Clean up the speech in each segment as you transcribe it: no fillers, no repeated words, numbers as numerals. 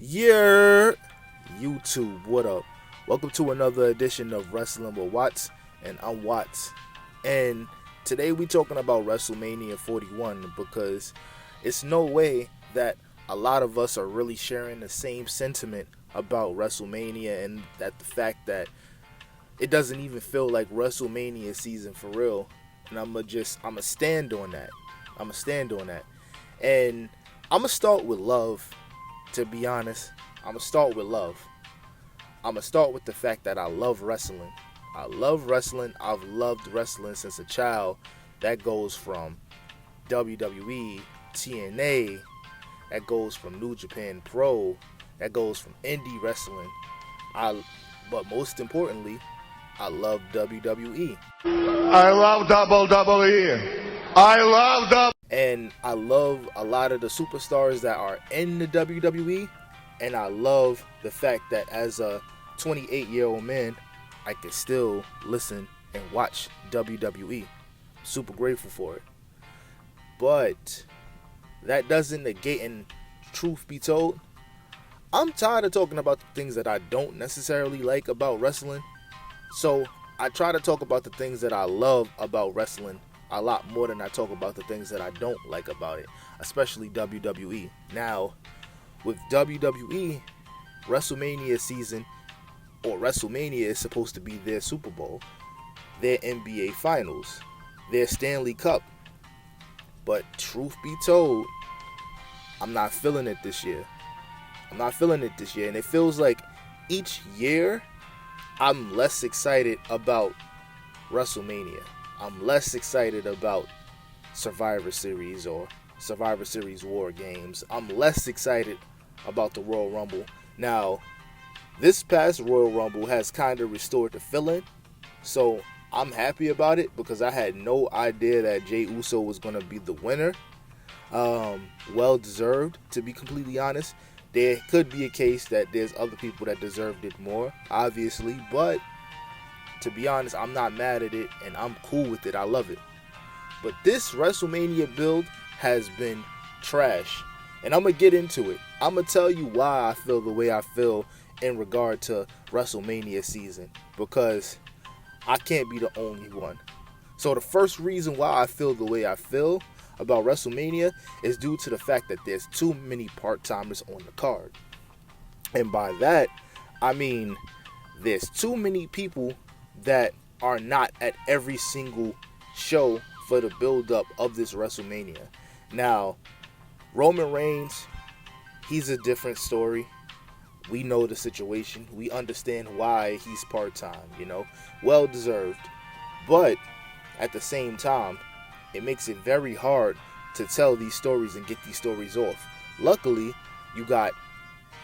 Yeah, YouTube, what up? Welcome to another edition of Wrestling with Watts, and I'm Watts. And today we talking about WrestleMania 41 because it's no way that a lot of us are really sharing the same sentiment about WrestleMania, and that the fact that it doesn't even feel like WrestleMania season for real. And I'ma stand on that. And I'ma start with love. To be honest, I'm going to start with love. I'm going to start with the fact that I love wrestling. I love wrestling. I've loved wrestling since a child. That goes from WWE, TNA, that goes from New Japan Pro, that goes from indie wrestling. But most importantly, I love WWE. I love WWE. I love WWE. And I love a lot of the superstars that are in the WWE. And I love the fact that as a 28-year-old man, I can still listen and watch WWE. Super grateful for it. But that doesn't negate, and truth be told, I'm tired of talking about the things that I don't necessarily like about wrestling. So I try to talk about the things that I love about wrestling a lot more than I talk about the things that I don't like about it, especially WWE. Now, with WWE, WrestleMania season, or WrestleMania is supposed to be their Super Bowl, their NBA Finals, their Stanley Cup. But truth be told, I'm not feeling it this year. And it feels like each year I'm less excited about WrestleMania. I'm less excited about Survivor Series or Survivor Series War Games. I'm less excited about the Royal Rumble. Now, this past Royal Rumble has kind of restored the feeling, so I'm happy about it because I had no idea that Jey Uso was going to be the winner. Well deserved, to be completely honest. There could be a case that there's other people that deserved it more, obviously, but to be honest, I'm not mad at it, and I'm cool with it. I love it. But this WrestleMania build has been trash, and I'm going to get into it. I'm going to tell you why I feel the way I feel in regard to WrestleMania season, because I can't be the only one. So the first reason why I feel the way I feel about WrestleMania is due to the fact that there's too many part-timers on the card. And by that, I mean there's too many people that are not at every single show for the build-up of this WrestleMania. Now, Roman Reigns, he's a different story. We know the situation. We understand why he's part-time, well deserved. But at the same time, it makes it very hard to tell these stories and get these stories off. Luckily, you got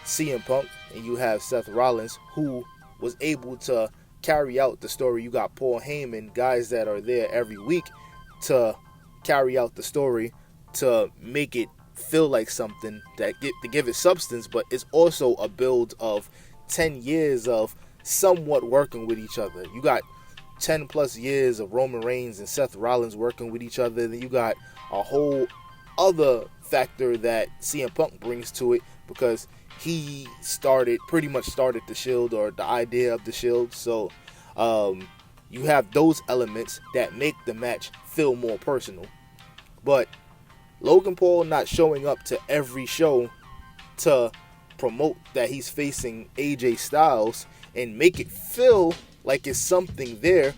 CM Punk and you have Seth Rollins, who was able to carry out the story. You got Paul Heyman, guys that are there every week to carry out the story, to make it feel like something, to give it substance. But it's also a build of 10 years of somewhat working with each other. You got 10 plus years of Roman Reigns and Seth Rollins working with each other. Then you got a whole other factor that CM Punk brings to it, because he pretty much started the Shield, or the idea of the Shield. So you have those elements that make the match feel more personal. But Logan Paul not showing up to every show to promote that he's facing AJ Styles and make it feel like it's something there,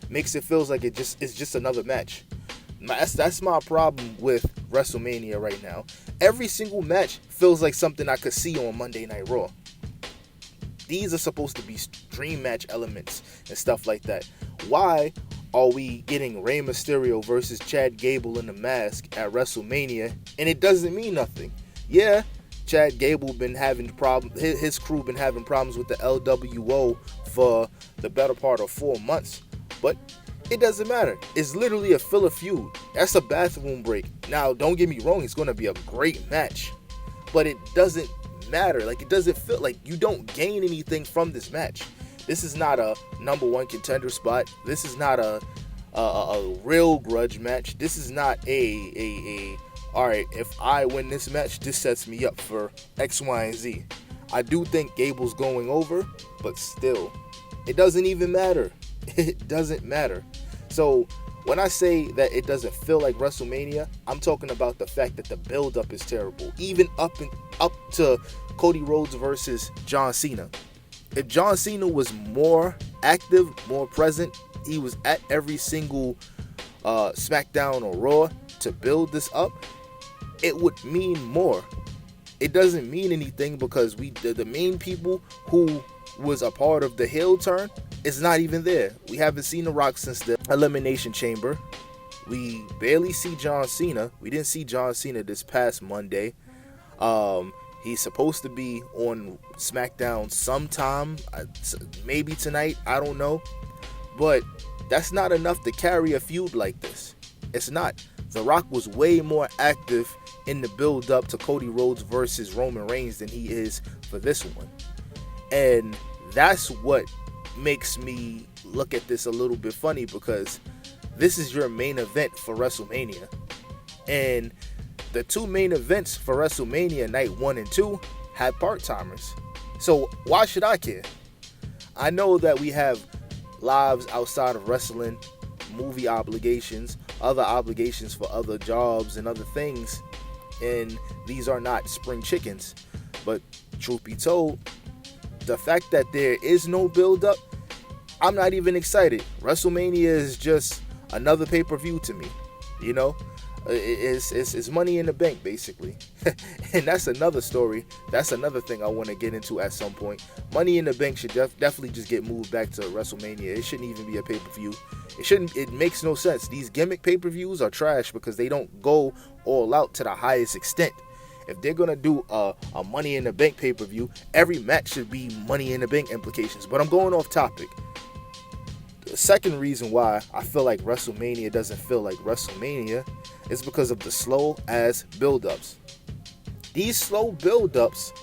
makes it feels like it's just another match. That's my problem with WrestleMania right now. Every single match feels like something I could see on Monday Night Raw. These are supposed to be dream match elements and stuff like that. Why are we getting Rey Mysterio versus Chad Gable in the mask at WrestleMania and it doesn't mean nothing? Yeah, Chad Gable been having problems. His crew been having problems with the LWO for the better part of 4 months, but it doesn't matter. It's literally a filler feud. That's a bathroom break. Now, don't get me wrong, it's going to be a great match, but it doesn't matter. Like, it doesn't feel like you don't gain anything from this match. This is not a number one contender spot. This is not a real grudge match. This is not all right, if I win this match, this sets me up for X, Y, and Z. I do think Gable's going over, but still, it doesn't even matter. It doesn't matter. So when I say that it doesn't feel like WrestleMania, I'm talking about the fact that the build-up is terrible. Even up to Cody Rhodes versus John Cena. If John Cena was more active, more present, he was at every single SmackDown or Raw to build this up, it would mean more. It doesn't mean anything because the main people who was a part of the heel turn is not even there. We haven't seen The Rock since the Elimination Chamber. We barely see John Cena. We didn't see John Cena this past Monday. He's supposed to be on SmackDown sometime, maybe tonight, I don't know. But that's not enough to carry a feud like this. It's not. The Rock was way more active in the build-up to Cody Rhodes versus Roman Reigns than he is for this one. And that's what makes me look at this a little bit funny, because this is your main event for WrestleMania. And the two main events for WrestleMania night 1 and 2 had part-timers. So why should I care? I know that we have lives outside of wrestling, movie obligations, other obligations for other jobs and other things, and these are not spring chickens. But truth be told, the fact that there is no build-up, I'm not even excited. WrestleMania is just another pay-per-view to me, you know? It's money in the bank, basically. And that's another story. That's another thing I want to get into at some point. Money in the Bank should definitely just get moved back to WrestleMania. It shouldn't even be a pay-per-view. It makes no sense. These gimmick pay-per-views are trash because they don't go all out to the highest extent. If they're going to do a Money in the Bank pay-per-view, every match should be Money in the Bank implications. But I'm going off topic. The second reason why I feel like WrestleMania doesn't feel like WrestleMania is because of the slow-ass build-ups. These slow build-ups,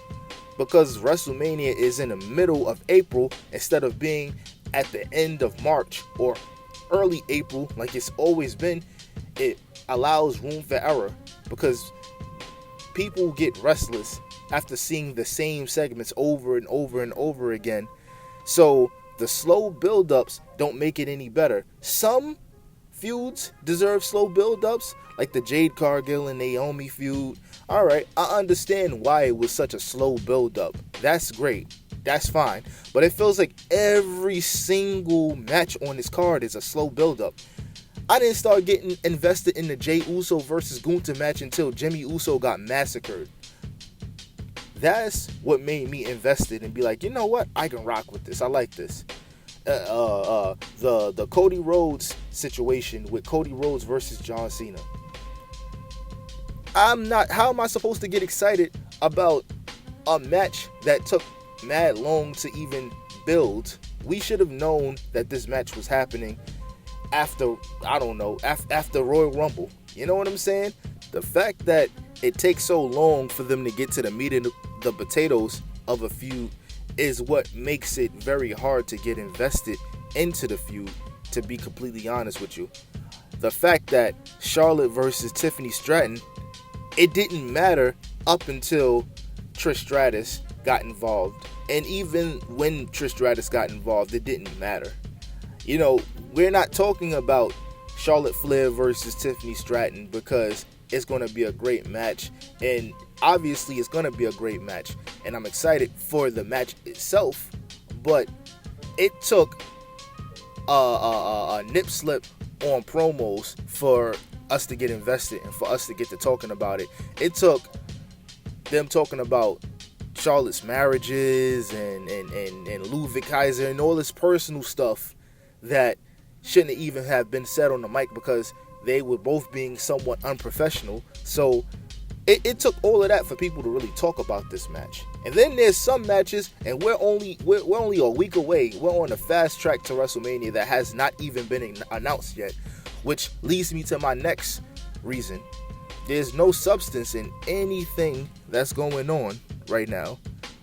because WrestleMania is in the middle of April instead of being at the end of March or early April like it's always been, it allows room for error, because people get restless after seeing the same segments over and over and over again. So the slow build-ups don't make it any better. Some feuds deserve slow build-ups, like the Jade Cargill and Naomi feud. Alright, I understand why it was such a slow build-up. That's great. That's fine. But it feels like every single match on this card is a slow build-up. I didn't start getting invested in the Jey Uso versus Gunther match until Jimmy Uso got massacred. That's what made me invested and be like, you know what? I can rock with this. I like this. The Cody Rhodes situation with Cody Rhodes versus John Cena. How am I supposed to get excited about a match that took mad long to even build? We should have known that this match was happening after Royal Rumble. You know what I'm saying? The fact that it takes so long for them to get to the meat and the potatoes of a feud is what makes it very hard to get invested into the feud, to be completely honest with you. The fact that Charlotte versus Tiffany Stratton, it didn't matter up until Trish Stratus got involved. And even when Trish Stratus got involved, it didn't matter. You know, we're not talking about Charlotte Flair versus Tiffany Stratton because it's going to be a great match. And obviously it's going to be a great match. And I'm excited for the match itself. But it took a nip slip on promos for us to get invested and for us to get to talking about it. It took them talking about Charlotte's marriages and Ludwig Kaiser and all this personal stuff that shouldn't even have been said on the mic because they were both being somewhat unprofessional. So it took all of that for people to really talk about this match. And then there's some matches, and we're only a week away. We're on a fast track to WrestleMania that has not even been announced yet, which leads me to my next reason. There's no substance in anything that's going on right now.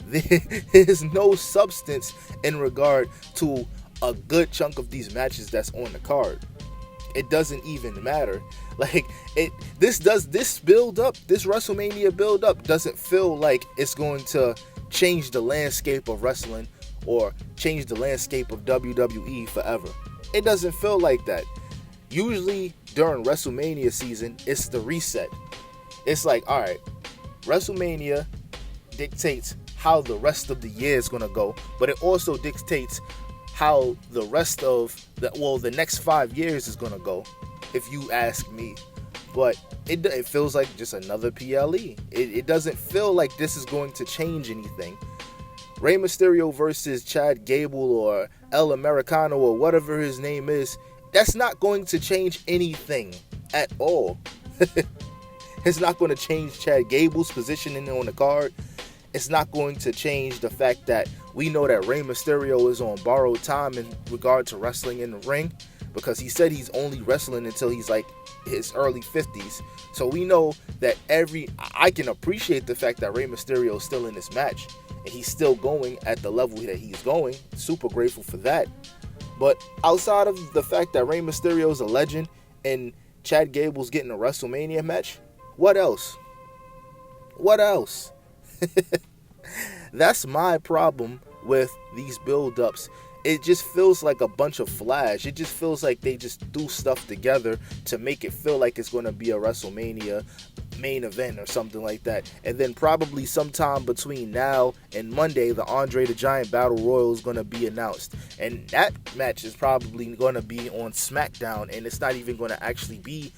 There's no substance in regard to a good chunk of these matches that's on the card. It doesn't even matter. Like this WrestleMania build up doesn't feel like it's going to change the landscape of wrestling or change the landscape of WWE forever. It doesn't feel like that. Usually during WrestleMania season, it's the reset. It's like, all right, WrestleMania dictates how the rest of the year is going to go, but it also dictates how the rest of the next 5 years is going to go, if you ask me. But it feels like just another PLE. It doesn't feel like this is going to change anything. Rey Mysterio versus Chad Gable or El Americano or whatever his name is, that's not going to change anything at all. It's not going to change Chad Gable's positioning on the card. It's not going to change the fact that we know that Rey Mysterio is on borrowed time in regard to wrestling in the ring, because he said he's only wrestling until he's like his early 50s. So we know that I can appreciate the fact that Rey Mysterio is still in this match and he's still going at the level that he's going. Super grateful for that. But outside of the fact that Rey Mysterio is a legend and Chad Gable's getting a WrestleMania match, what else? What else? That's my problem with these build-ups. It just feels like a bunch of flash. It just feels like they just threw stuff together to make it feel like it's going to be a WrestleMania main event or something like that. And then probably sometime between now and Monday, the Andre the Giant Battle Royal is going to be announced. And that match is probably going to be on SmackDown, and it's not even going to actually be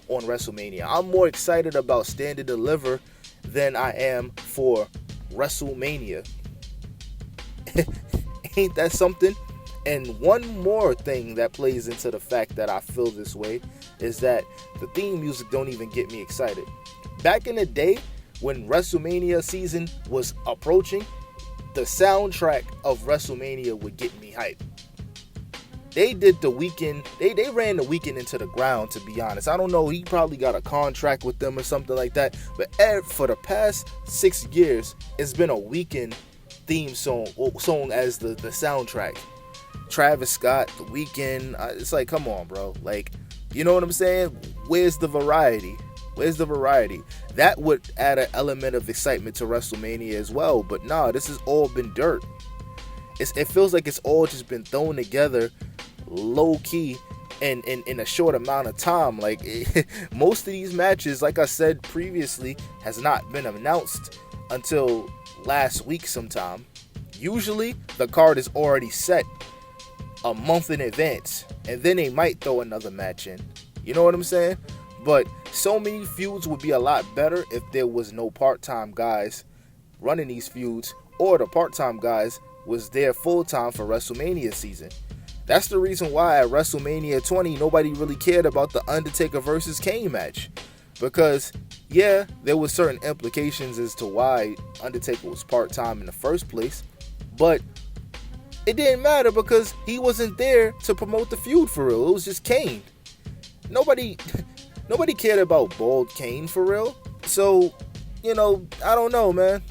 on WrestleMania. I'm more excited about Stand and Deliver than I am for WrestleMania. Ain't that something? And one more thing that plays into the fact that I feel this way is that the theme music don't even get me excited. Back in the day when WrestleMania season was approaching, the soundtrack of WrestleMania would get me hyped. They did the weekend, they ran the weekend into the ground, to be honest. I don't know, he probably got a contract with them or something like that, but for the past 6 years, it's been a weekend theme song as the soundtrack. Travis Scott, The Weeknd, it's like, come on, bro. Like, you know what I'm saying? Where's the variety? Where's the variety? That would add an element of excitement to WrestleMania as well, but nah, this has all been dirt. It feels like it's all just been thrown together low-key and in a short amount of time. Like, most of these matches, like I said previously, has not been announced until last week sometime. Usually the card is already set a month in advance, and then they might throw another match in. You know what I'm saying? But so many feuds would be a lot better if there was no part-time guys running these feuds, or the part-time guys was there full-time for WrestleMania season. That's the reason why at WrestleMania 20 nobody really cared about the Undertaker versus Kane match, because yeah, there was certain implications as to why Undertaker was part-time in the first place, but it didn't matter because he wasn't there to promote the feud for real. It was just Kane. Nobody cared about bald Kane for real. So, you know, I don't know, man.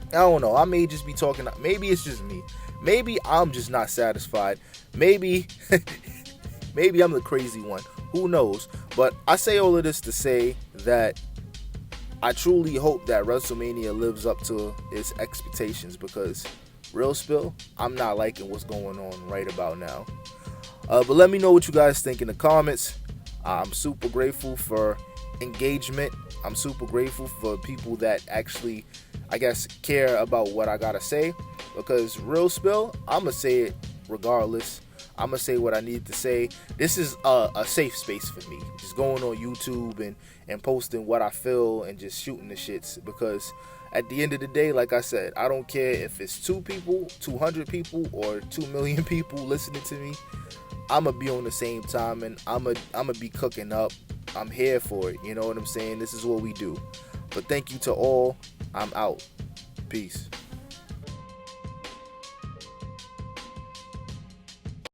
I don't know. I may just be talking. Maybe it's just me. Maybe I'm just not satisfied. Maybe I'm the crazy one. Who knows? But I say all of this to say that I truly hope that WrestleMania lives up to its expectations, because real spill, I'm not liking what's going on right about now. But let me know what you guys think in the comments. I'm super grateful for engagement. I'm super grateful for people that actually, I guess, care about what I gotta say, because real spill, I'm gonna say it regardless. I'm gonna say what I need to say. This is a safe space for me, just going on YouTube and posting what I feel and just shooting the shits, because at the end of the day, like I said, I don't care if it's 2 people, 200 people, or 2 million people listening to me. I'm gonna be on the same time, and I'm gonna be cooking up. I'm here for it. You know what I'm saying? This is what we do. But thank you to all. I'm out. Peace.